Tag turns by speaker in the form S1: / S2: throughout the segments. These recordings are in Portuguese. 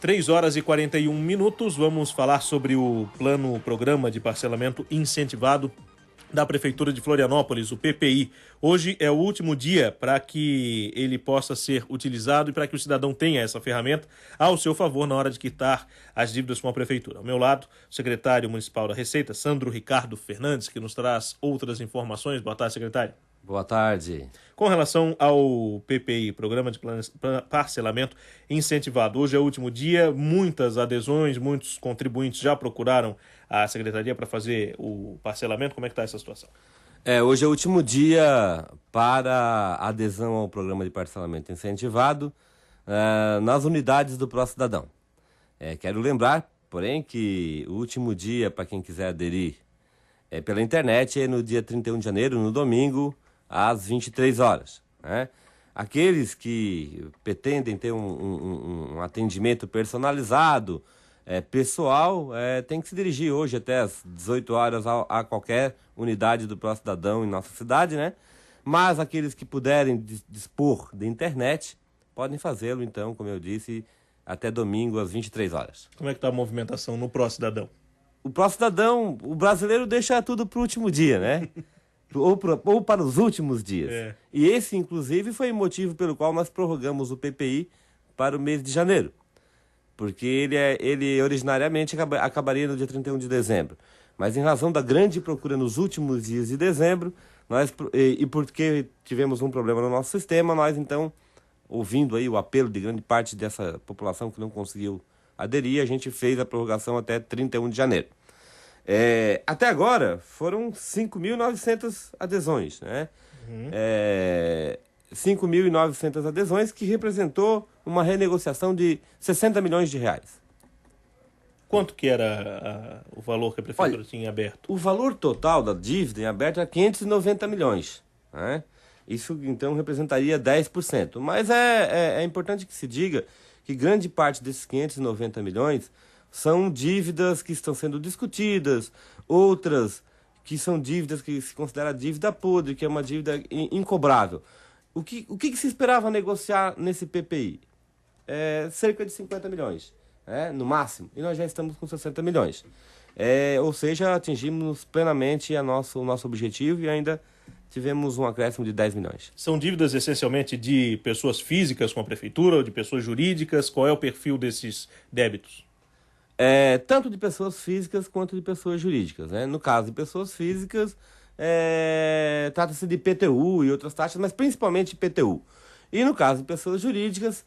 S1: 3h41, vamos falar sobre o programa de parcelamento incentivado da Prefeitura de Florianópolis, o PPI. Hoje é o último dia para que ele possa ser utilizado e para que o cidadão tenha essa ferramenta ao seu favor na hora de quitar as dívidas com a Prefeitura. Ao meu lado, o secretário municipal da Receita, Sandro Ricardo Fernandes, que nos traz outras informações. Boa tarde, secretário.
S2: Boa tarde.
S1: Com relação ao PPI, Programa de Parcelamento Incentivado, hoje é o último dia, muitas adesões, muitos contribuintes já procuraram a Secretaria para fazer o parcelamento. Como é que está essa situação?
S2: Hoje é o último dia para adesão ao Programa de Parcelamento Incentivado nas unidades do Pró-Cidadão. Quero lembrar, porém, que o último dia para quem quiser aderir pela internet é no dia 31 de janeiro, no domingo, às 23 horas. Né? Aqueles que pretendem ter um atendimento personalizado, pessoal, tem que se dirigir hoje até às 18 horas a qualquer unidade do Pró-Cidadão em nossa cidade, né? Mas aqueles que puderem dispor de internet, podem fazê-lo, então, como eu disse, até domingo às 23 horas.
S1: Como é que está a movimentação no Pró-Cidadão?
S2: O Pró-Cidadão, o brasileiro deixa tudo para o último dia, né? ou para os últimos dias. E esse, inclusive, foi o motivo pelo qual nós prorrogamos o PPI para o mês de janeiro. Porque ele originariamente acabaria no dia 31 de dezembro. Mas em razão da grande procura nos últimos dias de dezembro, e porque tivemos um problema no nosso sistema, nós então, ouvindo aí o apelo de grande parte dessa população que não conseguiu aderir, a gente fez a prorrogação até 31 de janeiro. Até agora foram 5.900 adesões, né? 5.900 adesões, que representou uma renegociação de 60 milhões de reais.
S1: Quanto que era o valor que a Prefeitura tinha em aberto?
S2: O valor total da dívida em aberto era 590 milhões. Né? Isso, então, representaria 10%. Mas é importante que se diga que grande parte desses 590 milhões são dívidas que estão sendo discutidas, outras que são dívidas que se considera dívida podre, que é uma dívida incobrável. O que se esperava negociar nesse PPI? Cerca de 50 milhões, no máximo, e nós já estamos com 60 milhões. Ou seja, atingimos plenamente o nosso objetivo e ainda tivemos um acréscimo de 10 milhões.
S1: São dívidas essencialmente de pessoas físicas com a Prefeitura ou de pessoas jurídicas? Qual é o perfil desses débitos?
S2: Tanto de pessoas físicas quanto de pessoas jurídicas. Né? No caso de pessoas físicas, trata-se de IPTU e outras taxas, mas principalmente IPTU. E no caso de pessoas jurídicas,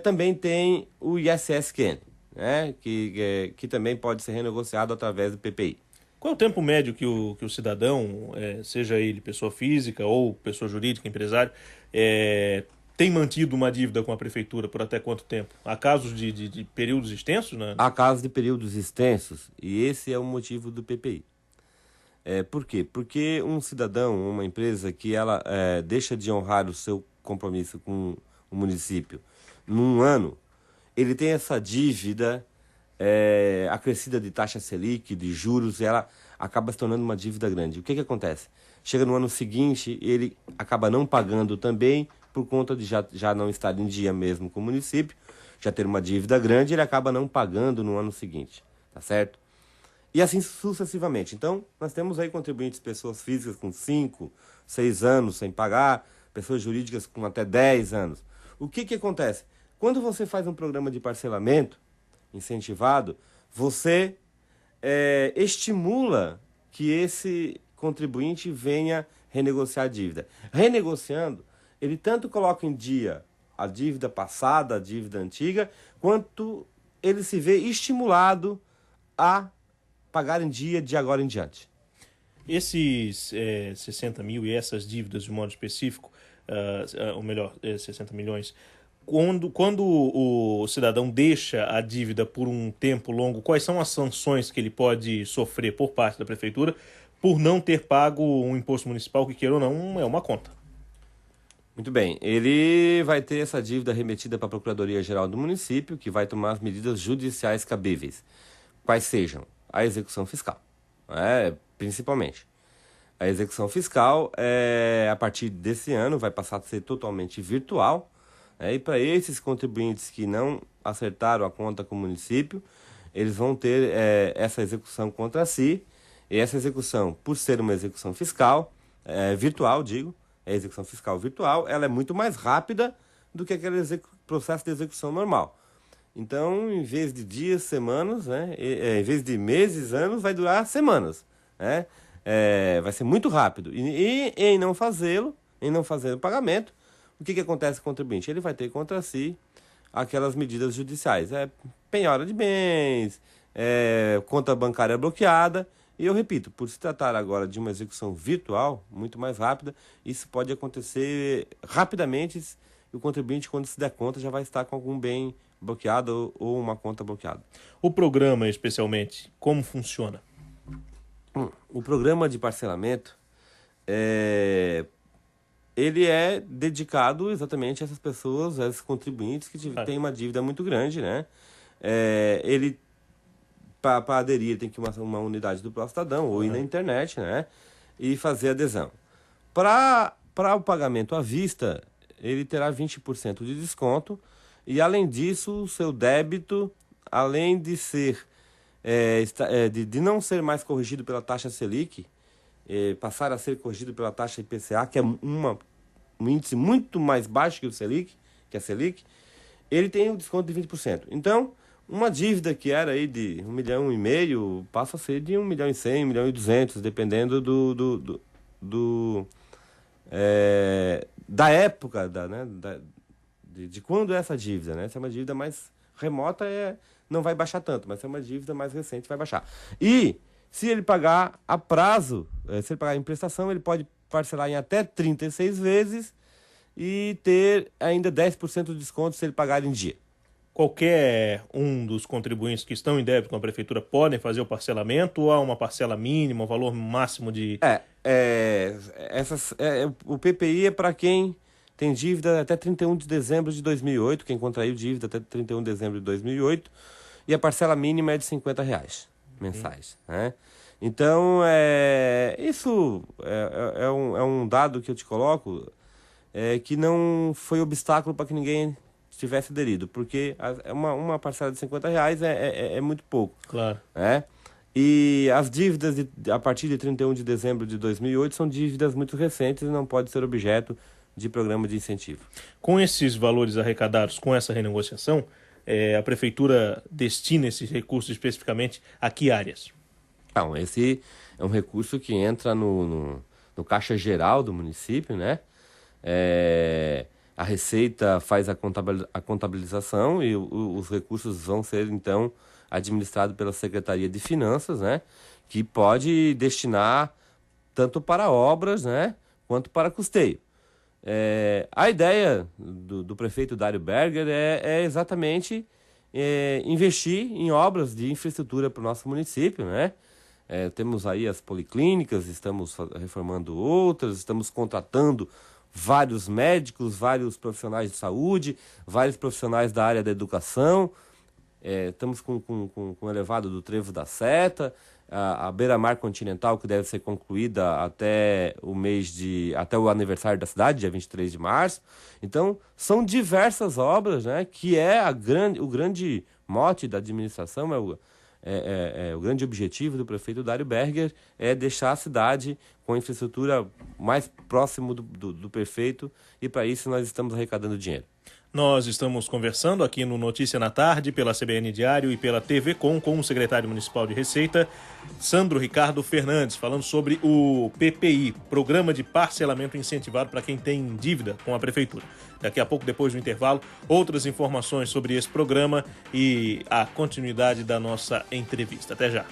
S2: também tem o ISSQN, né? que também pode ser renegociado através do PPI.
S1: Qual é o tempo médio que o cidadão, seja ele pessoa física ou pessoa jurídica, empresário, tem mantido uma dívida com a Prefeitura por até quanto tempo? Há casos de períodos extensos? Né?
S2: Há casos de períodos extensos, e esse é o motivo do PPI. Por quê? Porque um cidadão, uma empresa que ela deixa de honrar o seu compromisso com o município num ano, ele tem essa dívida acrescida de taxa Selic, de juros, e ela acaba se tornando uma dívida grande. O que acontece? Chega no ano seguinte, ele acaba não pagando também, por conta de já não estar em dia mesmo com o município, já ter uma dívida grande, ele acaba não pagando no ano seguinte, tá certo? E assim sucessivamente. Então, nós temos aí contribuintes, pessoas físicas com 5, 6 anos sem pagar, pessoas jurídicas com até 10 anos. O que acontece? Quando você faz um programa de parcelamento incentivado, você estimula que esse contribuinte venha renegociar a dívida. Renegociando, ele tanto coloca em dia a dívida passada, a dívida antiga, quanto ele se vê estimulado a pagar em dia de agora em diante.
S1: Esses 60 mil e essas dívidas de modo específico, ou melhor, 60 milhões, quando o cidadão deixa a dívida por um tempo longo, quais são as sanções que ele pode sofrer por parte da Prefeitura por não ter pago um imposto municipal que, queira ou não, é uma conta?
S2: Muito bem, ele vai ter essa dívida remetida para a Procuradoria-Geral do município, que vai tomar as medidas judiciais cabíveis, quais sejam a execução fiscal, principalmente. A execução fiscal, a partir desse ano, vai passar a ser totalmente virtual, e para esses contribuintes que não acertaram a conta com o município, eles vão ter essa execução contra si, e essa execução, por ser uma execução fiscal, virtual, execução fiscal virtual, ela é muito mais rápida do que aquele processo de execução normal. Então, em vez de dias, semanas, né, em vez de meses, anos, vai durar semanas, né? Vai ser muito rápido. E em não fazê-lo, em não fazer o pagamento, o que acontece com o contribuinte? Ele vai ter contra si aquelas medidas judiciais. Penhora de bens, conta bancária bloqueada. E eu repito, por se tratar agora de uma execução virtual, muito mais rápida, isso pode acontecer rapidamente e o contribuinte, quando se der conta, já vai estar com algum bem bloqueado ou uma conta bloqueada.
S1: O programa, especialmente, como funciona?
S2: O programa de parcelamento, ele é dedicado exatamente a essas pessoas, a esses contribuintes que têm uma dívida muito grande, né? Ele, para aderir, tem que ir uma unidade do Cidadão ou ir na internet, né? E fazer adesão. Para o pagamento à vista, ele terá 20% de desconto e, além disso, o seu débito, além de ser de não ser mais corrigido pela taxa Selic, passar a ser corrigido pela taxa IPCA, que é um índice muito mais baixo que o Selic, que a Selic, ele tem um desconto de 20%. Então, uma dívida que era aí de 1,5 milhão passa a ser de 1,1 milhão, 1,2 milhão, dependendo da época, de quando é essa dívida, né? Se é uma dívida mais remota, não vai baixar tanto, mas se é uma dívida mais recente, vai baixar. E se ele pagar a prazo, se ele pagar em prestação, ele pode parcelar em até 36 vezes e ter ainda 10% de desconto se ele pagar em dia.
S1: Qualquer um dos contribuintes que estão em débito com a prefeitura podem fazer o parcelamento ou há uma parcela mínima, um valor máximo de...
S2: O PPI é para quem tem dívida até 31 de dezembro de 2008, quem contraiu dívida até 31 de dezembro de 2008, e a parcela mínima é de R$50 mensais, né? Então, isso é um dado que eu te coloco, que não foi obstáculo para que ninguém tivesse aderido, porque uma parcela de R$50 é muito pouco.
S1: Claro.
S2: Né? E as dívidas a partir de 31 de dezembro de 2008 são dívidas muito recentes e não pode ser objeto de programa de incentivo.
S1: Com esses valores arrecadados, com essa renegociação, a prefeitura destina esses recursos especificamente a que áreas?
S2: Então, esse é um recurso que entra no caixa geral do município, né? A Receita faz a contabilização e os recursos vão ser, então, administrados pela Secretaria de Finanças, né? Que pode destinar tanto para obras, né? Quanto para custeio. A ideia do prefeito Dário Berger é exatamente investir em obras de infraestrutura para o nosso município, né? Temos aí as policlínicas, estamos reformando outras, estamos contratando vários médicos, vários profissionais de saúde, vários profissionais da área da educação. Estamos com o elevado do Trevo da Seta, a beira-mar continental, que deve ser concluída até o aniversário da cidade, dia 23 de março. Então, são diversas obras, né, que o grande mote da administração, o grande objetivo do prefeito Dário Berger é deixar a cidade com a infraestrutura mais próximo do prefeito, e para isso nós estamos arrecadando dinheiro.
S1: Nós estamos conversando aqui no Notícia na Tarde, pela CBN Diário e pela TV com o secretário municipal de Receita, Sandro Ricardo Fernandes, falando sobre o PPI, Programa de Parcelamento Incentivado para quem tem dívida com a prefeitura. Daqui a pouco, depois do intervalo, outras informações sobre esse programa e a continuidade da nossa entrevista. Até já.